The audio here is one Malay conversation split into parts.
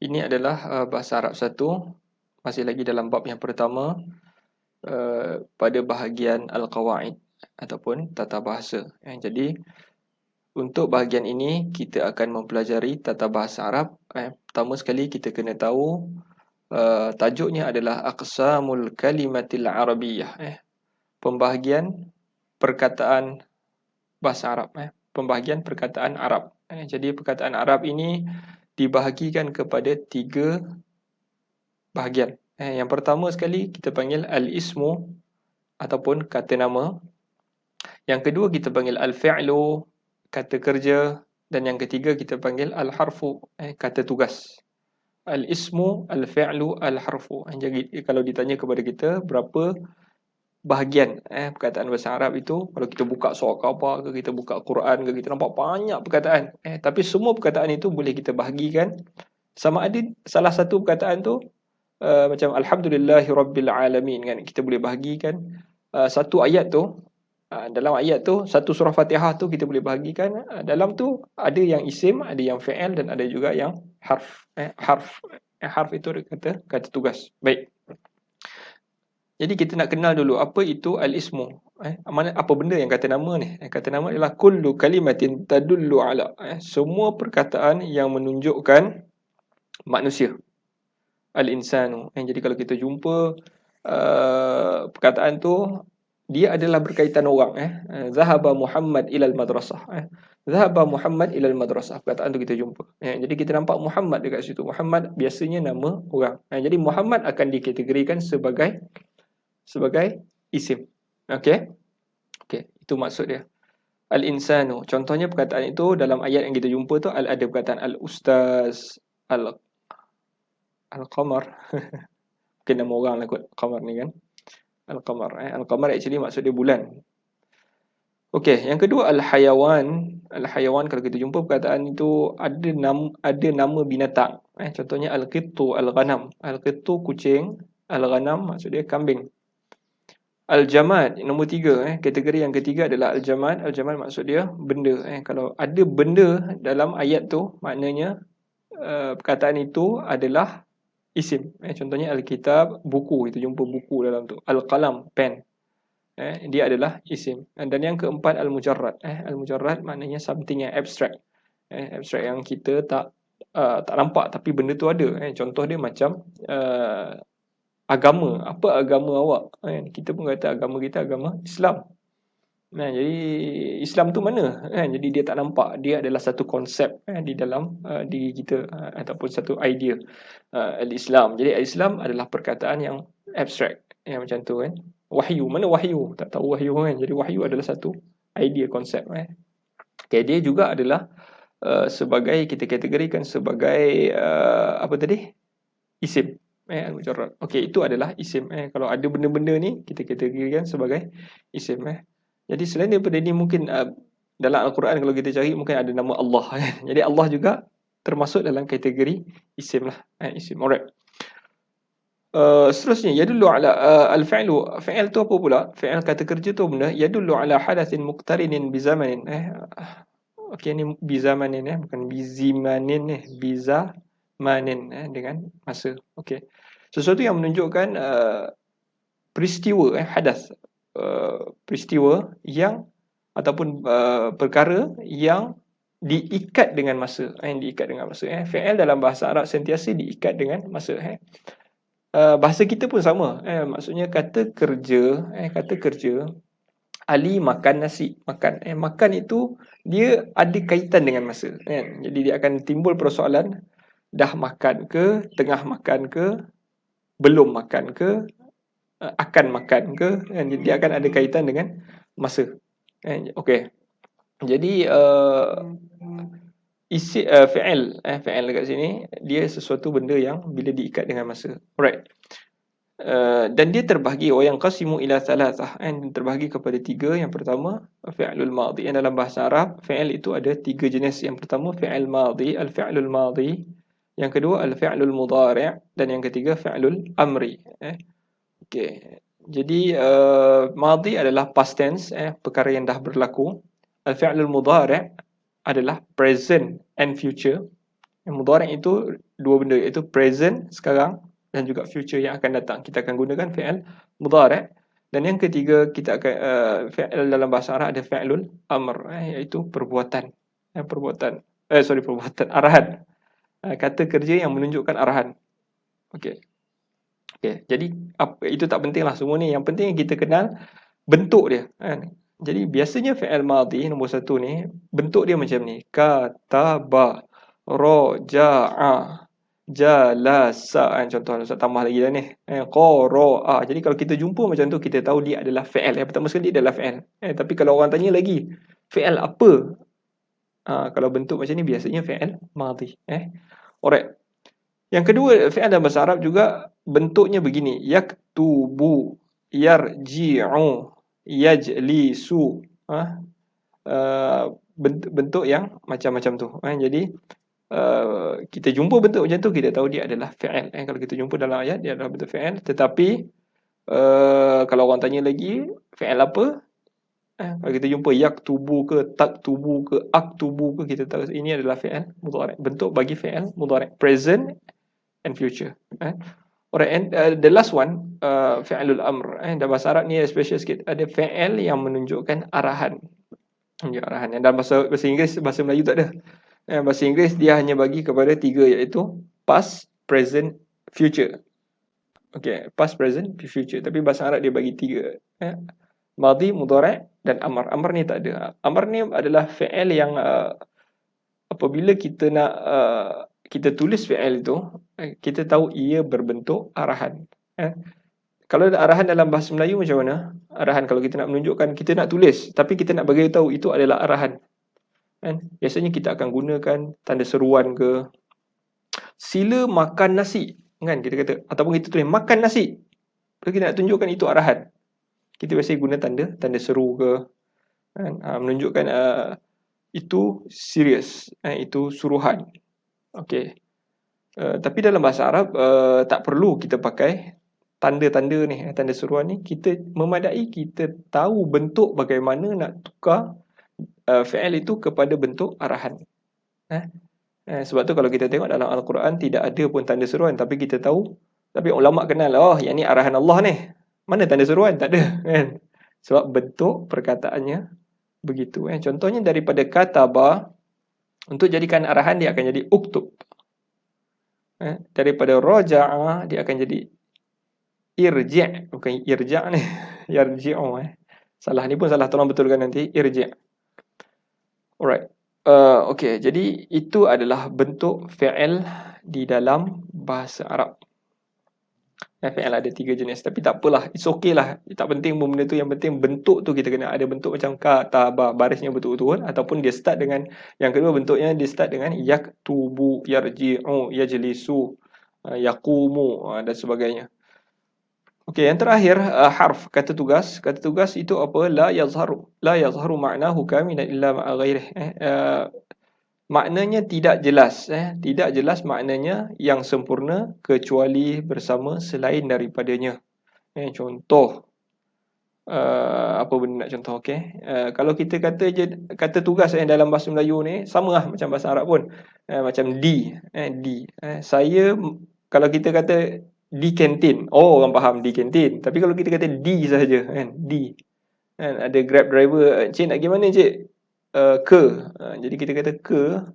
Ini adalah bahasa Arab 1, masih lagi dalam bab yang pertama, pada bahagian Al-Qawaid ataupun tata bahasa. Jadi untuk bahagian ini kita akan mempelajari tata bahasa Arab. Pertama sekali kita kena tahu tajuknya adalah Aqsamul Kalimatil Arabiyyah. Pembahagian perkataan bahasa Arab. Pembahagian perkataan Arab. Jadi perkataan Arab ini dibahagikan kepada 3 bahagian. Yang pertama sekali kita panggil al-ismu ataupun kata nama. Yang kedua kita panggil al-fi'lu, kata kerja. Dan yang ketiga kita panggil al-harfu, kata tugas. Al-ismu, al-fi'lu, al-harfu. Jadi kalau ditanya kepada kita berapa bahagian perkataan bahasa Arab itu, kalau kita buka surat khabar ke, kita buka Quran ke, kita nampak banyak perkataan. Tapi semua perkataan itu boleh kita bahagikan sama ada salah satu perkataan tu macam alhamdulillahirabbil alamin kan, kita boleh bahagikan satu ayat tu, dalam ayat tu satu surah Fatihah tu kita boleh bahagikan, dalam tu ada yang isim, ada yang fi'il dan ada juga yang harf. Harf itu kata tugas. Baik. Jadi kita nak kenal dulu apa itu al-ismu. Apa benda yang kata nama ni? Kata nama adalah kullu kalimatin tadullu ala. Semua perkataan yang menunjukkan manusia. Al-insanu. Jadi kalau kita jumpa perkataan tu, dia adalah berkaitan orang. Zahaba Muhammad ilal madrasah. Zahaba Muhammad ilal madrasah. Perkataan tu kita jumpa. Jadi kita nampak Muhammad dekat situ. Muhammad biasanya nama orang. Jadi Muhammad akan dikategorikan sebagai isim. Okey? Okey, itu maksud dia. Al-insanu. Contohnya perkataan itu dalam ayat yang kita jumpa tu ada perkataan al-ustaz, al-qamar. Mungkin nama orang lah kot qamar ni kan. Al-qamar. Al-qamar actually maksud dia bulan. Okey, yang kedua al-hayawan. Al-hayawan kalau kita jumpa perkataan itu ada nama binatang. Contohnya al-qittu, al-ghanam. Al-qittu kucing, al-ghanam maksud dia kambing. Al-jamad, nombor 3, kategori yang ketiga adalah al-jamad. Al-jamad maksud dia benda. Kalau ada benda dalam ayat tu, maknanya perkataan itu adalah isim. Contohnya al-kitab, buku, kita jumpa buku dalam tu. Al-qalam, pen, dia adalah isim. Dan yang keempat al-mujarrad. Al-mujarrad maknanya something yang abstract. Abstract yang kita tak nampak tapi benda tu ada. Contoh dia macam agama. Apa agama awak? Kita pun kata agama kita agama Islam. Jadi Islam tu mana? Jadi dia tak nampak. Dia adalah satu konsep di dalam diri kita ataupun satu idea. Al-Islam. Jadi Al-Islam adalah perkataan yang abstrak. Macam tu kan. Wahyu. Mana wahyu? Tak tahu wahyu kan. Jadi wahyu adalah satu idea, konsep. Okay, dia juga adalah sebagai, kita kategorikan sebagai apa tadi? Isim. Al-mujarrad. Okey, itu adalah isim. Kalau ada benda-benda ni kita kategorikan sebagai isim. Jadi selain daripada ni mungkin dalam Al-Quran kalau kita cari mungkin ada nama Allah. Jadi Allah juga termasuk dalam kategori isim lah. Isim. Alright. Seterusnya yadullu ala al-fi'lu. Fi'il tu apa pula? Fi'il kata kerja tu benda yadullu ala hadatsin muqtarinin bi zamanin. Okey, ni bi zamanin bukan bi zimanin bizamanin dengan masa. Okey. Sesuatu yang menunjukkan peristiwa hadas, peristiwa yang ataupun perkara yang diikat dengan masa. Diikat dengan masa. Fi'il dalam bahasa Arab sentiasa diikat dengan masa. Bahasa kita pun sama. Maksudnya kata kerja, Ali makan nasi. Makan itu dia ada kaitan dengan masa. Jadi dia akan timbul persoalan, dah makan ke, tengah makan ke, belum makan ke, akan makan ke, dia akan ada kaitan dengan masa. Okey. Jadi fi'il dekat sini dia sesuatu benda yang bila diikat dengan masa. Alright. Dan dia terbahagi wa yanqasimu ila thalathah. Terbahagi kepada 3. Yang pertama fi'lul madhi. Dalam bahasa Arab fi'il itu ada 3 jenis. Yang pertama fi'il madhi, al-fi'lul madhi. Yang kedua al-fi'lul mudhari' dan yang ketiga fi'lul amri. Okey. Jadi madhi adalah past tense, perkara yang dah berlaku. Al-fi'lul mudhari' adalah present and future. Mudhari' itu dua benda, iaitu present sekarang dan juga future yang akan datang. Kita akan gunakan fi'il mudhari'. Dan yang ketiga, kita akan fi'il dalam bahasa Arab ada fi'lul amr, iaitu perbuatan. Perbuatan arahan. Kata kerja yang menunjukkan arahan. Okey. Jadi itu tak pentinglah semua ni. Yang penting kita kenal bentuk dia, kan. Jadi biasanya fi'il madhi nombor satu ni bentuk dia macam ni: kataba, raja'a, jalasa. Contoh Ustaz tambah lagi dah ni. Qara'a. Jadi kalau kita jumpa macam tu, kita tahu dia adalah fi'il. Yang pertama sekali dia adalah fi'il. Tapi kalau orang tanya lagi, fi'il apa? Kalau bentuk macam ni biasanya fi'il madhi. Alright. Yang kedua, fi'il dalam bahasa Arab juga bentuknya begini: yaktubu, yarji'u, yajlisu. Bentuk yang macam-macam tu. Jadi kita jumpa bentuk macam tu, kita tahu dia adalah fi'il. Kalau kita jumpa dalam ayat, dia adalah bentuk fi'il. Tetapi kalau orang tanya lagi, fi'il apa? Kalau kita jumpa yaktubu ke, taktubu ke, aktubu ke, kita tahu ini adalah fi'il mudhari'. Bentuk bagi fi'il mudhari', present and future. Alright, and the last one, fi'lul amr. Dalam bahasa Arab ni special sikit. Ada fi'il yang menunjukkan arahan. Arahan. Dalam bahasa Inggeris, bahasa Melayu tak ada. Bahasa Inggeris dia hanya bagi kepada tiga, iaitu past, present, future. Okey, past, present, future. Tapi bahasa Arab dia bagi tiga. Madhi, mudhari' dan amr. Amr ni tak ada. Amr ni adalah fi'il yang apabila kita nak kita tulis fi'il itu, kita tahu ia berbentuk arahan. Kalau ada arahan dalam bahasa Melayu macam mana? Arahan kalau kita nak menunjukkan, kita nak tulis, tapi kita nak bagi tahu itu adalah arahan. Biasanya kita akan gunakan tanda seruan ke, sila makan nasi, kan kita kata, ataupun kita tulis makan nasi. Kalau kita nak tunjukkan itu arahan, kita biasanya guna tanda seru ke, kan? Menunjukkan itu serius, itu suruhan. Okey. Tapi dalam bahasa Arab tak perlu kita pakai tanda-tanda ni, tanda seruan ni. Kita memadai kita tahu bentuk bagaimana nak tukar fi'il itu kepada bentuk arahan. Sebab tu kalau kita tengok dalam Al-Quran tidak ada pun tanda seruan, tapi kita tahu, tapi ulama kenal, yang ni arahan Allah ni. Mana tanda seruan? Tak ada, kan? Sebab bentuk perkataannya begitu. Contohnya daripada kataba, untuk jadikan arahan dia akan jadi uktub. Daripada raja'a dia akan jadi irji', bukan irja' ni, yarji'u. Salah ni pun salah, tolong betulkan nanti, irji'. Alright. Okey, jadi itu adalah bentuk fi'il di dalam bahasa Arab. Fi'il ada 3 jenis, tapi tak apalah, it's okay lah. Tak penting pun benda tu, yang penting bentuk tu kita kena ada bentuk macam kataba, barisnya betul-betul, ataupun dia start dengan, yang kedua bentuknya dia start dengan yaktubu, yarji'u, yajlisu, yaqumu dan sebagainya. Okey, yang terakhir harf, kata tugas. Kata tugas itu apa? La yazharu ma'nahu kamilan illa ma'a ghairih. Maknanya tidak jelas, tidak jelas maknanya yang sempurna kecuali bersama selain daripadanya. Contoh, apa benda nak contoh? Okey, kalau kita kata je kata tugas dalam bahasa Melayu ni sama lah macam bahasa Arab pun. Macam di, saya, kalau kita kata di kantin, orang faham di kantin. Tapi kalau kita kata di sahaja, kan, di, kan, ada Grab driver, cik nak pergi mana cik? Ke. Jadi kita kata ke.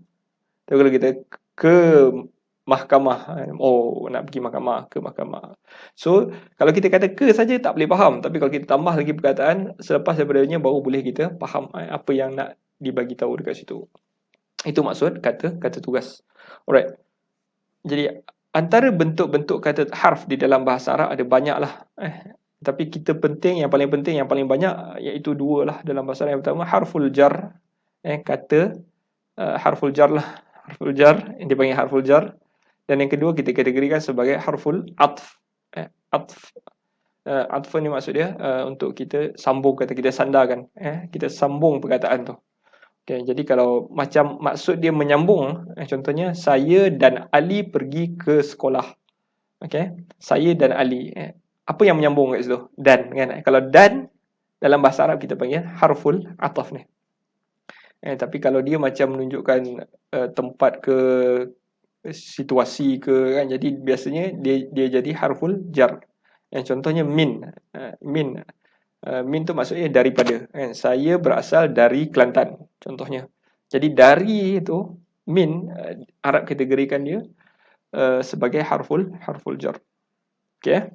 Tapi kalau kita ke mahkamah, nak pergi mahkamah, ke mahkamah. So kalau kita kata ke saja tak boleh faham, tapi kalau kita tambah lagi perkataan selepas daripadanya, baru boleh kita faham apa yang nak dibagi tahu dekat situ. Itu maksud kata tugas. Alright. Jadi antara bentuk-bentuk kata harf di dalam bahasa Arab ada banyak lah. Tapi kita yang paling penting, yang paling banyak, iaitu dua lah dalam bahasa Arab. Yang pertama harful jar, kata harful jar lah, harful jar yang dipanggil harful jar. Dan yang kedua kita kategorikan sebagai harful atf. Atf ni maksud dia untuk kita sambung, kata kita sandarkan, kita sambung perkataan tu. Okay, jadi kalau macam maksud dia menyambung, contohnya saya dan Ali pergi ke sekolah. Okay, saya dan Ali, apa yang menyambung kat situ? Dan, kan? Kalau dan dalam bahasa Arab kita panggil harful ataf ni. Tapi kalau dia macam menunjukkan tempat ke situasi ke kan. Jadi biasanya dia jadi harful jar. Yang contohnya min. Min tu maksudnya daripada kan. Saya berasal dari Kelantan contohnya. Jadi dari itu min Arab kategorikan dia sebagai harful jar. Okey.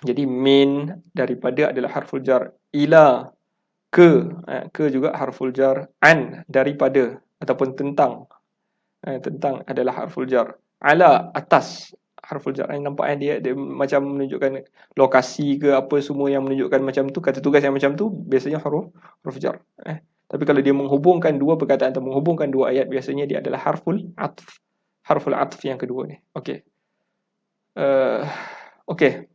Jadi min daripada adalah harful jar. Ila ke juga harful jar. An daripada ataupun tentang tentang adalah harful jar. Ala atas harful jar. Nampak dia macam menunjukkan lokasi ke apa semua yang menunjukkan macam tu, kata tugas yang macam tu biasanya huruf jar. Tapi kalau dia menghubungkan dua perkataan atau menghubungkan dua ayat, biasanya dia adalah harful atf yang kedua ni. Okey. Okey.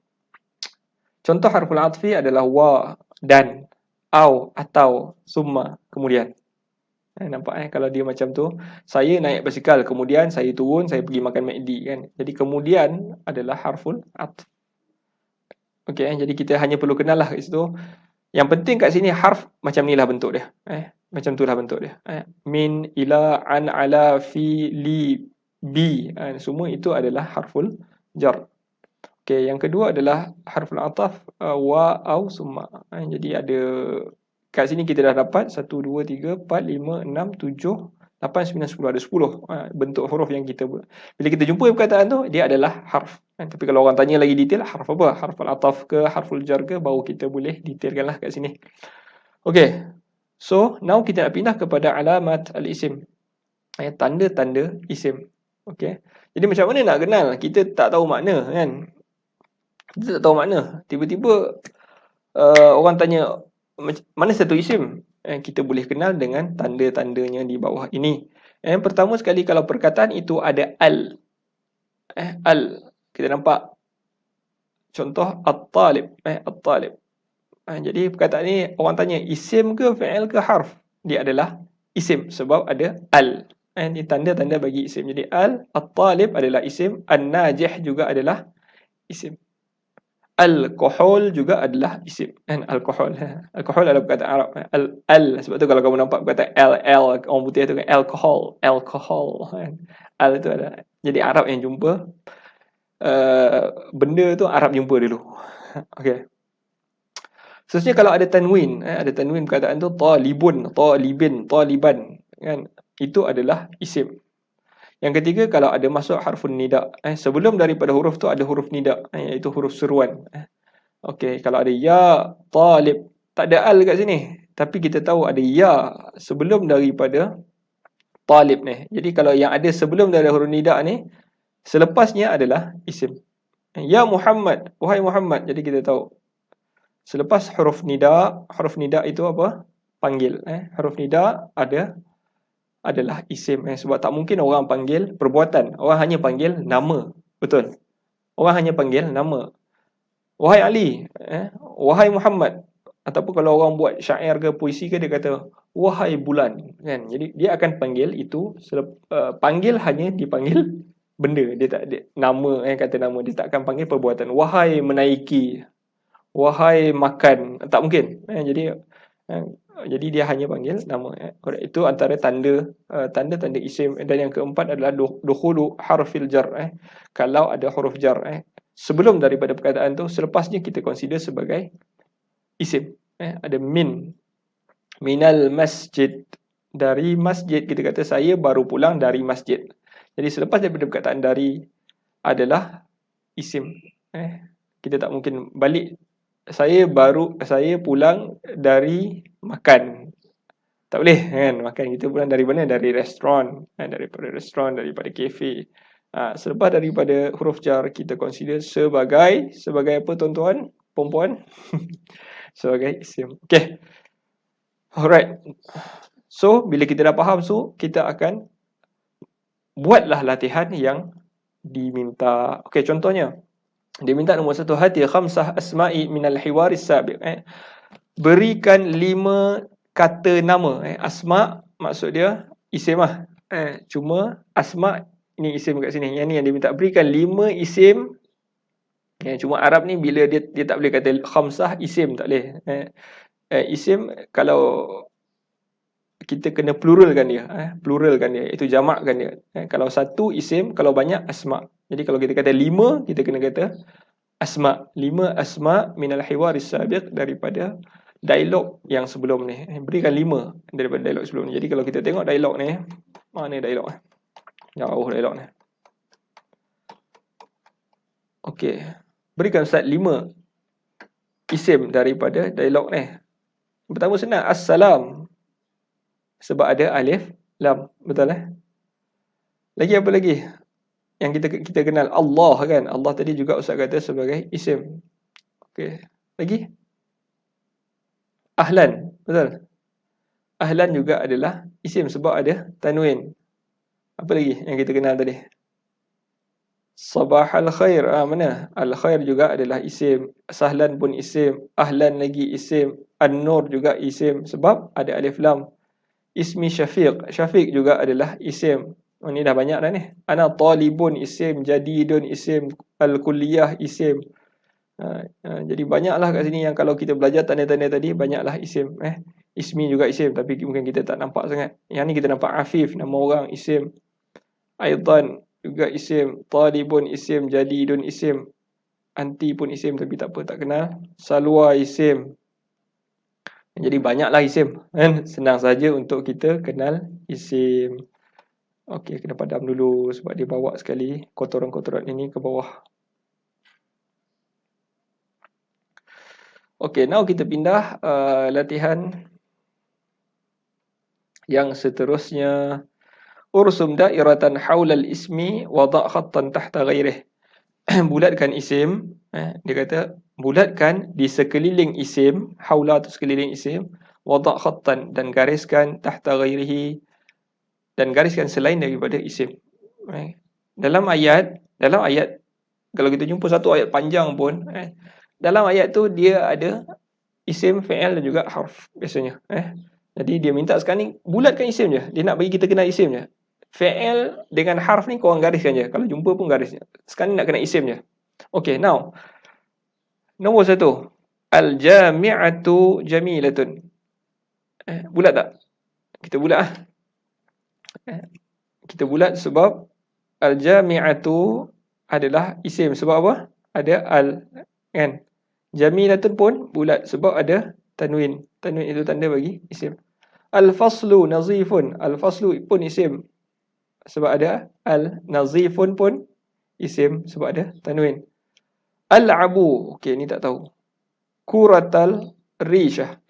Contoh harful atfi adalah wa, dan, au, atau, summa, kemudian. Nampak kalau dia macam tu, saya naik basikal, kemudian saya turun, saya pergi makan McD kan. Jadi kemudian adalah harful atf. Okey, jadi kita hanya perlu kenal lah kat situ. Yang penting kat sini harf macam ni lah bentuk dia. Macam tu lah bentuk dia. Min, ila, an, ala, fi, li, bi. Semua itu adalah harful jar. Okey, yang kedua adalah harful ataf wa, au, summa. Jadi ada kat sini kita dah dapat 1 2 3 4 5 6 7 8 9 10, ada 10 bentuk huruf yang kita bila kita jumpa perkataan tu dia adalah harf. Tapi kalau orang tanya lagi detail, harf apa? Harful ataf ke harful jar ke, baru kita boleh detailkanlah kat sini. Okey. So, now kita nak pindah kepada alamat al-isim. Tanda-tanda isim. Okey. Jadi macam mana nak kenal? Kita tak tahu makna kan? Kita tak tahu makna. Tiba-tiba orang tanya mana satu isim? Kita boleh kenal dengan tanda-tandanya di bawah ini. Yang pertama sekali, kalau perkataan itu ada al. Al. Kita nampak contoh at-talib. At-talib. Jadi perkataan ni orang tanya isim ke fi'il ke harf? Dia adalah isim sebab ada al. Ini tanda-tanda bagi isim. Jadi al, at-talib adalah isim, an-najih juga adalah isim. Alkohol juga adalah isim. Alkohol. Alkohol adalah perkataan Arab. Al. Sebab tu kalau kamu nampak perkataan LL, orang putih tu kan alkohol. Alkohol. Al tu ada. Jadi Arab yang jumpa benda tu Arab jumpa dulu. Okey. Seterusnya kalau ada tanwin, ada tanwin perkataan tu talibun, talibin, taliban, kan? Itu adalah isim. Yang ketiga, kalau ada masuk harfun nida, sebelum daripada huruf tu ada huruf nida, iaitu huruf seruan. Okey, kalau ada ya talib, tak ada al kat sini, tapi kita tahu ada ya sebelum daripada talib ni. Jadi kalau yang ada sebelum daripada huruf nida ni, selepasnya adalah isim. Ya Muhammad, wahai Muhammad. Jadi kita tahu selepas huruf nida itu apa? Panggil. Huruf nida adalah isim. Sebab tak mungkin orang panggil perbuatan. Orang hanya panggil nama. Betul? Orang hanya panggil nama. Wahai Ali, wahai Muhammad. Ataupun kalau orang buat syair ke puisi ke, dia kata wahai bulan, kan? Jadi dia akan panggil itu panggil hanya dipanggil benda. Dia tak nama, kata nama, dia tak akan panggil perbuatan. Wahai menaiki, wahai makan, tak mungkin. Jadi dia hanya panggil nama. Itu antara tanda-tanda isim. Dan yang keempat adalah dukhulu harfil jar. Kalau ada huruf jar sebelum daripada perkataan tu, selepasnya kita consider sebagai isim. Ada minal masjid, dari masjid. Kita kata saya baru pulang dari masjid. Jadi selepas daripada perkataan dari adalah isim. Kita tak mungkin balik saya pulang dari makan. Tak boleh kan? Makan kita pulang dari mana? Dari restoran. Daripada restoran, daripada kafe. Selepas daripada huruf jar, kita consider sebagai apa tuan-tuan, perempuan? Sebagai isim. Okay. Alright. So, bila kita dah faham, so kita akan buatlah latihan yang diminta. Okay, contohnya. Dia minta nombor 1, hati khamsah asma'i minal hiwaris sabiq. Berikan 5 kata nama. Asma' maksud dia isim lah. Cuma asma' ni isim kat sini. Yang ni yang dia minta, berikan 5 isim. Cuma Arab ni bila dia tak boleh kata khamsah isim, tak boleh. Isim kalau kita kena pluralkan dia, pluralkan dia, itu jamakkan dia. Kalau satu isim, kalau banyak asma. Jadi kalau kita kata 5, kita kena kata asma. 5 asma minal hiwaris sabiq, daripada dialog yang sebelum ni. Berikan 5 daripada dialog sebelum ni. Jadi kalau kita tengok dialog ni, mana dialog? Jauh dialog ni. Okey. Berikan Ustaz 5 isim daripada dialog ni. Yang pertama senang, assalam. Sebab ada alif lam, betul Lagi apa lagi? Yang kita kenal Allah kan. Allah tadi juga Ustaz kata sebagai isim. Okey. Lagi? Ahlan, betul? Ahlan juga adalah isim sebab ada tanwin. Apa lagi yang kita kenal tadi? Sabahal khair. Mana? Al-khair juga adalah isim. Sahlan pun isim. Ahlan lagi isim. An-nur juga isim sebab ada alif lam. Ismi Syafiq. Syafiq juga adalah isim. Oh, ni dah banyak dah ni. Ana talibun isim. Jadidun isim. Al-kulliyah isim. Jadi banyaklah kat sini yang kalau kita belajar tanda-tanda tadi, banyaklah isim. Ismi juga isim, tapi mungkin kita tak nampak sangat. Yang ni kita nampak Afif, nama orang, isim. Aidan juga isim. Talibun isim. Jadidun isim. Anti pun isim, tapi tak apa, tak kenal. Salwa isim. Jadi banyaklah isim, kan? Senang saja untuk kita kenal isim. Okey, kena padam dulu sebab dia bawa sekali kotoran-kotoran ini ke bawah. Okey, now kita pindah latihan yang seterusnya. Ursum dairatan haulal ismi wa dha' khattan tahta ghairih. Bulatkan isim, dia kata bulatkan di sekeliling isim, haula tu sekeliling isim, wa dha' khattan, dan gariskan tahta ghairihi, dan gariskan selain daripada isim. Dalam ayat kalau kita jumpa satu ayat panjang pun, dalam ayat tu dia ada isim, fi'il dan juga harf biasanya. Jadi dia minta sekarang ni bulatkan isim je. Dia nak bagi kita kenal isim je. Fi'il dengan harf ni korang gariskan je. Kalau jumpa pun garisnya. Sekarang ni nak kenal isim je. Okay, now. Nombor 1. Al-jami'atu jamilatun. Bulat tak? Kita bulat Kita bulat sebab al-jami'atu adalah isim. Sebab apa? Ada al, kan? Jamilatun pun bulat sebab ada tanwin. Tanwin itu tanda bagi isim. Al-faslu nazifun. Al-faslu pun isim sebab ada al. Nazifun pun isim sebab ada tanwin. Al-abu. Okey, ni tak tahu. Kuratal rishah.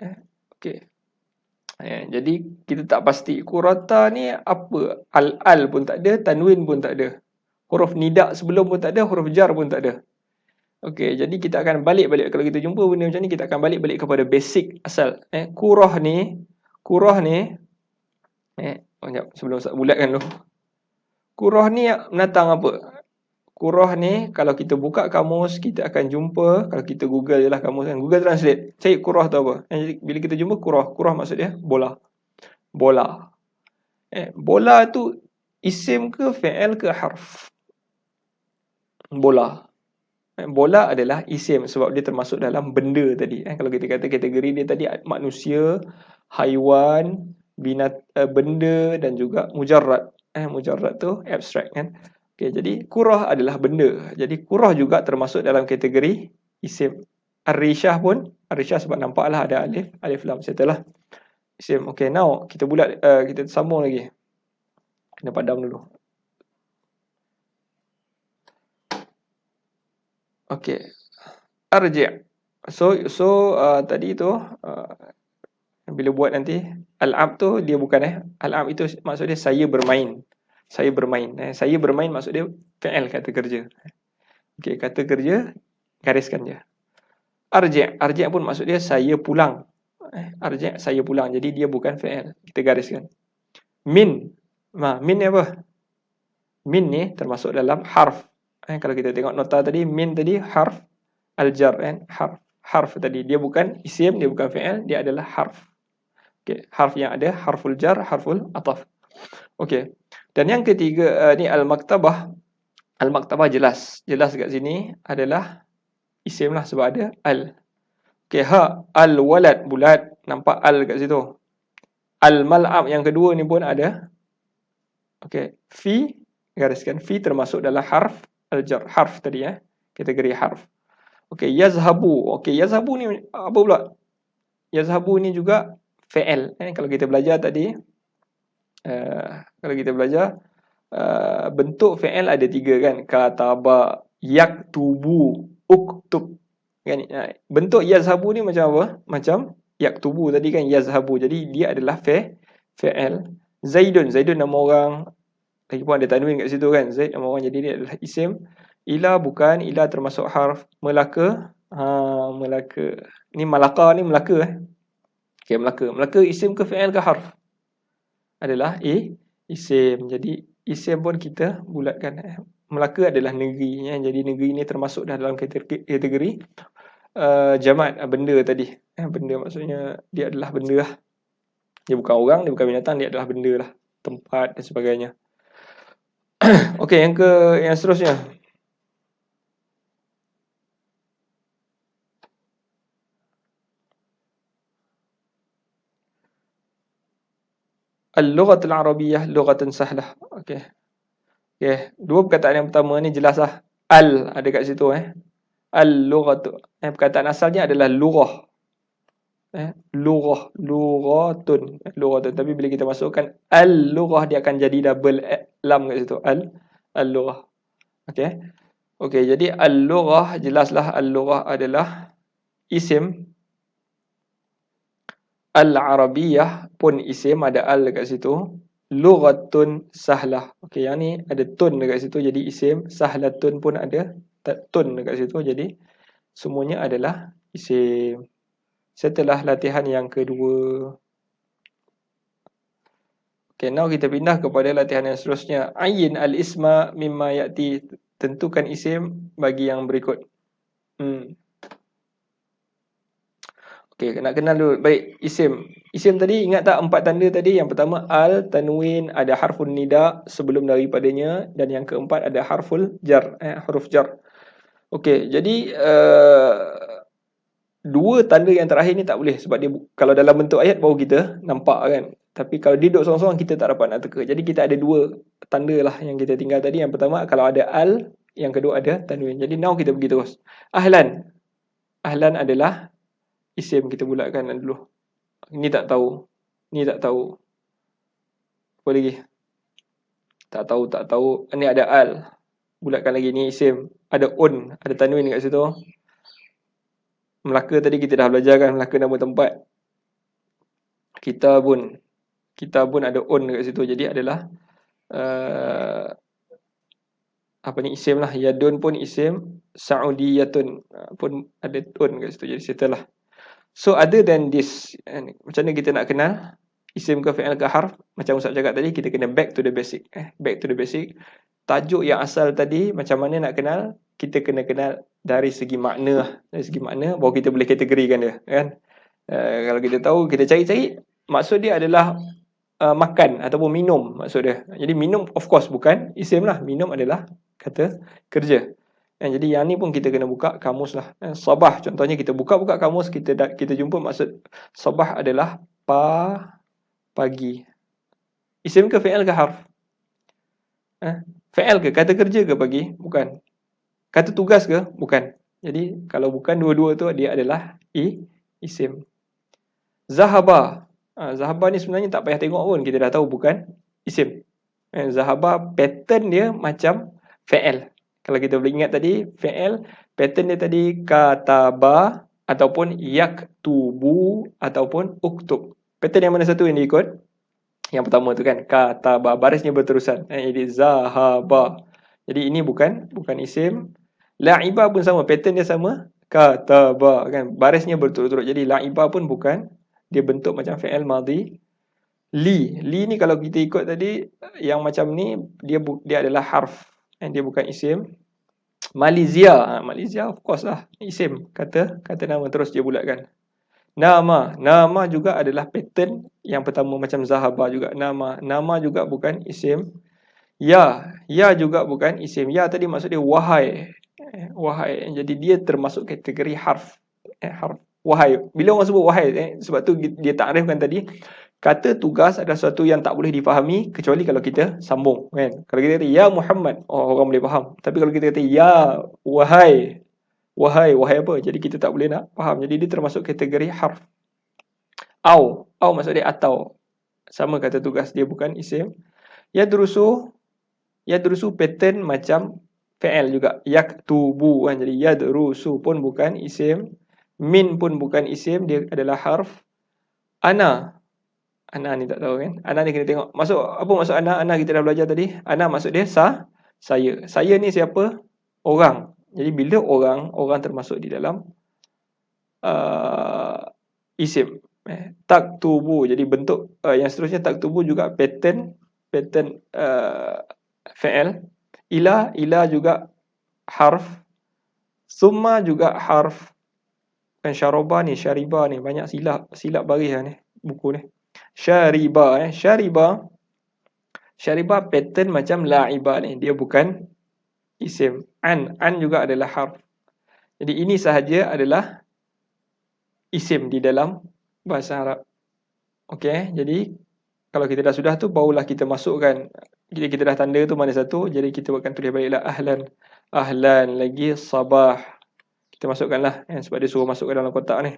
Okey. Jadi kita tak pasti kurata ni apa. Al pun tak ada, tanwin pun tak ada. Huruf nida sebelum pun tak ada, huruf jar pun tak ada. Okey, jadi kita akan balik-balik. Kalau kita jumpa benda macam ni, kita akan balik-balik kepada basic asal. Kurah ni, sebelum Ustaz bulatkan dulu. Kurah ni menatang apa? Kurah ni, kalau kita buka kamus, kita akan jumpa, kalau kita Google je lah kamus kan, Google Translate, cari kurah tu apa. Bila kita jumpa kurah maksud dia bola. Bola tu isim ke, fi'il ke, harf? Bola adalah isim sebab dia termasuk dalam benda tadi. Kalau kita kata kategori dia tadi manusia, haiwan, benda dan juga mujarrad. Mujarrad tu abstrak kan. Okay, jadi kurah adalah benda. Jadi kurah juga termasuk dalam kategori isim. Ar-rishah pun, ar-rishah sebab nampaklah ada alif lam, settle lah. Isim. Okay, now kita bulat, kita sambung lagi. Kena padam dulu. Okay. Arji'. So tadi tu bila buat nanti al-ab tu dia bukan al-ab itu maksud dia saya bermain. Saya bermain maksud dia fi'il, kata kerja. Okey, kata kerja gariskan je. Arji' pun maksud dia saya pulang. Arji' saya pulang. Jadi dia bukan fi'il. Kita gariskan. Min ni apa? Min ni termasuk dalam harf. Kalau kita tengok nota tadi, min tadi harf al-jar kan? Harf tadi dia bukan isim, dia bukan fi'il, dia adalah harf. Okey, harf yang ada harful jar, harful ataf. Okey. Dan yang ketiga ni al-maktabah. Al-maktabah jelas kat sini adalah isim lah sebab ada al. Okey, al-walad bulat, nampak al kat situ. Al-mal'ab yang kedua ni pun ada. Okey, fi, gariskan fi termasuk dalam harf al-jar. Harf tadi kategori harf. Okey, yazhabu. Okey, yazhabu ni apa pula? Yazhabu ni juga fi'il. Kalau kita belajar tadi, kalau kita belajar bentuk fi'il ada 3 kan. Kataba, yaktubu, uktub. Kan? Bentuk yazhabu ni macam apa? Macam yaktubu tadi kan, yazhabu. Jadi dia adalah fi'il. Zaidun nama orang. Lagipun ada tanwin kat situ kan. Zaid nama orang, jadi dia adalah isim. Ila bukan, ila termasuk harf. Melaka, Melaka. Ni Malaka ni Melaka Okey, Melaka. Melaka isim ke fi'il ke harf? Adalah isim. Jadi isim pun kita bulatkan. Melaka adalah negeri. Jadi negeri ni termasuk dalam kategori jamat, benda tadi. Benda maksudnya dia adalah benda lah. Dia bukan orang, dia bukan binatang, dia adalah benda lah. Tempat dan sebagainya. Okey, yang seterusnya. Al-lughatul arabiyyah lughatan sahlah. Okey. Dua perkataan yang pertama ni jelaslah. Al ada kat situ Al-lughatu. Perkataan asalnya adalah lughah. Lughatun. Tapi bila kita masukkan al-lughah, dia akan jadi double lam kat situ. Al-lughah. Okey, jadi al-lughah, jelaslah al-lughah adalah isim. Al-arabiyyah pun isim, ada al dekat situ. Lughatun sahlah. Okey, yang ni ada tun dekat situ jadi isim. Sahlatun pun ada tun dekat situ, jadi semuanya adalah isim. Setelah latihan yang kedua. Okey, now kita pindah kepada latihan yang seterusnya. Ayyin al-isma mimma ya'ti. Tentukan isim bagi yang berikut. Okey, nak kenal dulu. Baik, isim. Isim tadi ingat tak 4 tanda tadi? Yang pertama al, tanwin, ada harfun nida sebelum daripadanya, dan yang keempat ada harful jar, huruf jar. Okey, jadi dua tanda yang terakhir ni tak boleh sebab dia kalau dalam bentuk ayat baru kita nampak kan. Tapi kalau dia duduk seorang-seorang kita tak dapat nak teka. Jadi kita ada dua tanda lah yang kita tinggal tadi. Yang pertama kalau ada al, yang kedua ada tanwin. Jadi now kita pergi terus. Ahlan. Ahlan adalah isim, kita bulatkan dulu. Ni tak tahu. Ni tak tahu. Apa lagi? Tak tahu. Ni ada al. Bulatkan lagi, ni isim. Ada un, ada tanwin kat situ. Melaka tadi kita dah belajar kan, Melaka nama tempat. Kitabun ada un kat situ, jadi adalah apa ni, isim lah. Yadun pun isim. Saudiyatun pun ada un kat situ, jadi setelah. So other than this, macam mana kita nak kenal isim ke fi'il ke harf? Macam Ustaz cakap tadi, kita kena back to the basic. Back to the basic. Tajuk yang asal tadi, macam mana nak kenal? Kita kena kenal dari segi makna. Dari segi makna, baru kita boleh kategorikan dia, kan? Kalau kita tahu, kita cari-cari, maksud dia adalah makan ataupun minum, maksud dia. Jadi minum of course bukan isim lah. Minum adalah kata kerja. Jadi yang ni pun kita kena buka kamus lah. Sabah contohnya, kita buka kamus, kita jumpa maksud sabah adalah pagi. Isim ke fi'il ke harf? Fi'il ke? Kata kerja ke pagi? Bukan. Kata tugas ke? Bukan. Jadi kalau bukan dua-dua tu, dia adalah isim. Zahaba. Zahaba ni sebenarnya tak payah tengok pun, kita dah tahu bukan isim. Zahaba pattern dia macam fi'il. Kalau kita boleh ingat tadi, fi'il, pattern dia tadi kataba ataupun yaktubu ataupun uktub. Pattern yang mana satu yang diikut? Yang pertama tu kan, kataba, barisnya berterusan. Jadi zahaba. Jadi ini bukan isim. La'iba pun sama, pattern dia sama. Kataba kan, barisnya berturut-turut. Jadi la'iba pun bukan, dia bentuk macam fi'il madhi. Li ni kalau kita ikut tadi, yang macam ni dia adalah harf. Dia bukan isim. Malaysia of course lah, isim. Kata nama, terus dia bulatkan. Nama juga adalah pattern yang pertama macam zahaba juga. Nama juga bukan isim. Ya juga bukan isim. Ya tadi maksud dia wahai. Jadi dia termasuk kategori harf. Harf wahai. Bila orang sebut wahai, sebab tu dia takrifkan tadi, Kata tugas adalah sesuatu yang tak boleh difahami kecuali kalau kita sambung, kan? Kalau kita kata ya Muhammad, oh, orang boleh faham. Tapi kalau kita kata ya wahai, wahai apa? Jadi kita tak boleh nak faham. Jadi dia termasuk kategori harf. Au maksud dia atau. Sama kata tugas, dia bukan isim. Yadrusu pattern macam fi'il juga. Yaktubu, kan? Jadi yadrusu pun bukan isim. Min pun bukan isim, dia adalah harf. Ana ni tak tahu, kan? Ana ni kena tengok. Apa maksud ana? Ana kita dah belajar tadi. Ana maksud dia saya. Saya ni siapa? Orang. Jadi bila orang termasuk di dalam isim. Taktubu. Jadi bentuk yang seterusnya taktubu juga pattern fi'il. Ila juga harf. Summa juga harf. Kan syariba ni banyak silap baris ni buku ni. Syariba pattern macam la'iba ni, dia bukan isim. An juga adalah harf. Jadi ini sahaja adalah isim di dalam bahasa Arab. Okey, jadi kalau kita dah sudah tu barulah kita masukkan. Jadi kita dah tanda tu mana satu, jadi kita akan tulis baliklah ahlan lagi sabah. Kita masukkanlah, sebab dia suruh masukkan dalam kotak ni.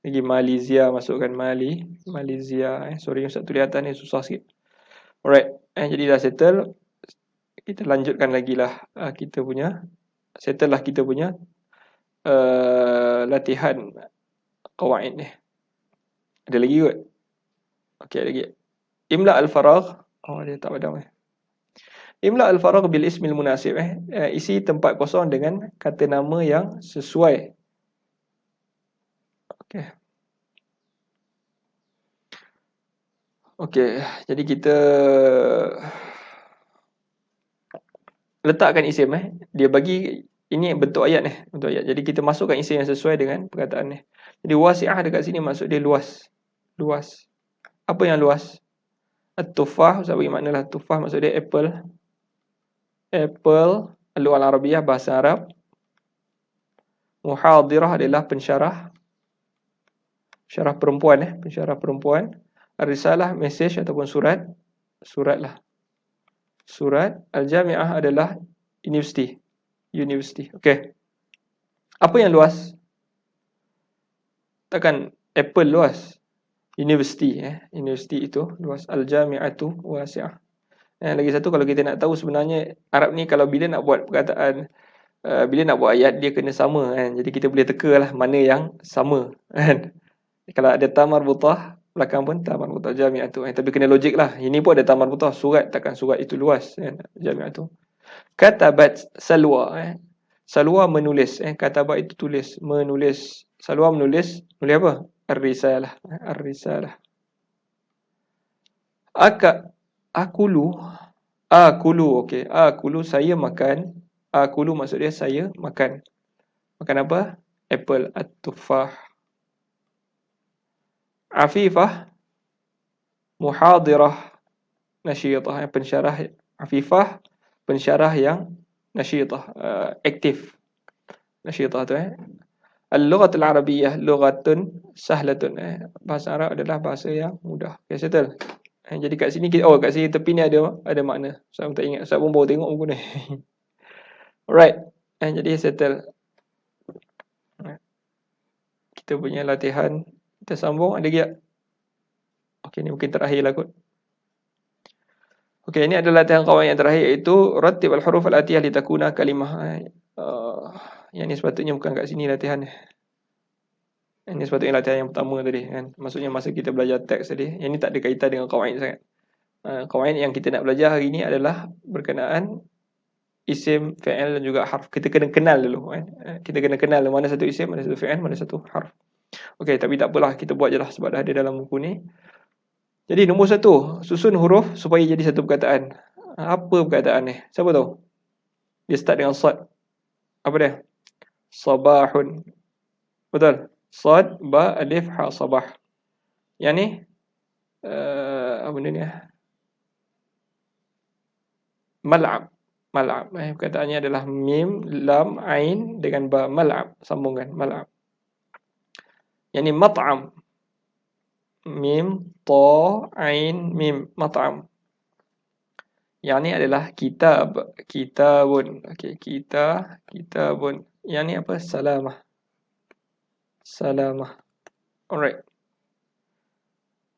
Lagi Malaysia, masukkan Malaysia. Sorry Ustaz, tulis atas ni susah sikit. Alright, jadi dah settle. Kita lanjutkan lagi lah kita punya latihan qawaid ni. Ada lagi kot? Okey, lagi. Imla al-faragh. Oh, dia tak padam. Imla al-faragh bil ismil munasib. Isi tempat kosong dengan kata nama yang sesuai. Okey, jadi kita letakkan isim. Dia bagi ini bentuk ayat ni, bentuk ayat. Jadi kita masukkan isim yang sesuai dengan perkataan ni. Jadi wasi'ah dekat sini maksud dia luas. Luas. Apa yang luas? At-tufah, Ustaz bagi maknalah tufah maksud dia apple. Apple, al-lughah al-arabiyah, bahasa Arab. Muhadirah adalah pensyarah. Pensyarah perempuan. Ar-risalah, message ataupun surat. Surat. Al-jami'ah adalah university. Okey. Apa yang luas? Takkan apple luas. University itu luas. Al-jami'atu wasi'ah. Lagi satu, kalau kita nak tahu sebenarnya Arab ni kalau bila nak buat perkataan, bila nak buat ayat, dia kena sama, kan? Jadi kita boleh tekalah mana yang sama, kan? Kalau ada ta marbutah, belakang pun ta marbutah jami'atu. Tapi kena logik lah. Ini pun ada ta marbutah. Surat, takkan surat itu luas, kan? Jami'atu. Katabat Salwa. Salwa menulis. Katabat itu tulis, menulis. Salwa menulis apa? Ar-risalah. Akulu. Okey. Akulu, saya makan. Akulu maksud dia saya makan. Makan apa? Apple. At-tufah. Afifah. Muhadirah. Nasyitah. Pensyarah. Afifah. Pensyarah yang nasyitah. Aktif. Nasyitah tu. Al-lughatul arabiyyah lughatun sahlatun. Bahasa Arab adalah bahasa yang mudah. Okay, settle. Jadi kat sini kat sini tepi ni ada makna. Saya tak ingat. Saya pun baru tengok buku ni. Alright. Jadi settle. Kita punya latihan. Kita sambung. Ada lagi tak? Okey, ni mungkin terakhir lah kot. Okey, ini adalah latihan kawan yang terakhir, iaitu rattib al-huruf al-atiyah litakuna kalimah. Yang ni sepatutnya bukan kat sini latihan ni. Ini sepatutnya latihan yang pertama tadi, kan. Maksudnya masa kita belajar teks tadi. Yang ni tak ada kaitan dengan qawaid sangat. Qawaid yang kita nak belajar hari ni adalah berkenaan isim, fi'il dan juga harf. Kita kena kenal dulu, kan. Kita kena kenal mana satu isim, mana satu fi'il, mana satu harf. Okey, tapi tak apalah, kita buat je lah sebab dah ada dalam buku ni. Jadi nombor 1, susun huruf supaya jadi satu perkataan. Apa perkataan ni? Siapa tahu? Dia start dengan sad. Apa dia? Sabahun. Betul? Sad, ba, alif, ha, sabah. Yang ni apa benda ni? Mal'ab. Perkataannya adalah mim, lam, ain dengan ba. Mal'ab. Sambungkan. Mal'ab. Yang ni mat'am. mim, ta, ain, mim, mat'am. Yang ni adalah kitab, kitabun. Okey, kitabun. Yang ni apa? Salamah. Salamah. Alright.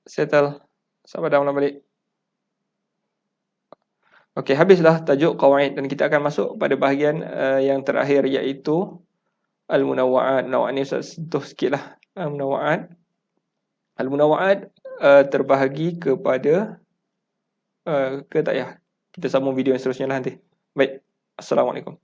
Settle. Sabar dah ulang balik. Okey, habislah tajuk qawaid dan kita akan masuk pada bahagian yang terakhir iaitu al-munawwa'at. Nawa'at ni Ustaz sentuh sikitlah. Al-munawwa'at. Al-munawwa'at terbahagi kepada ke tak payah. Kita sambung video yang seterusnya lah nanti. Baik. Assalamualaikum.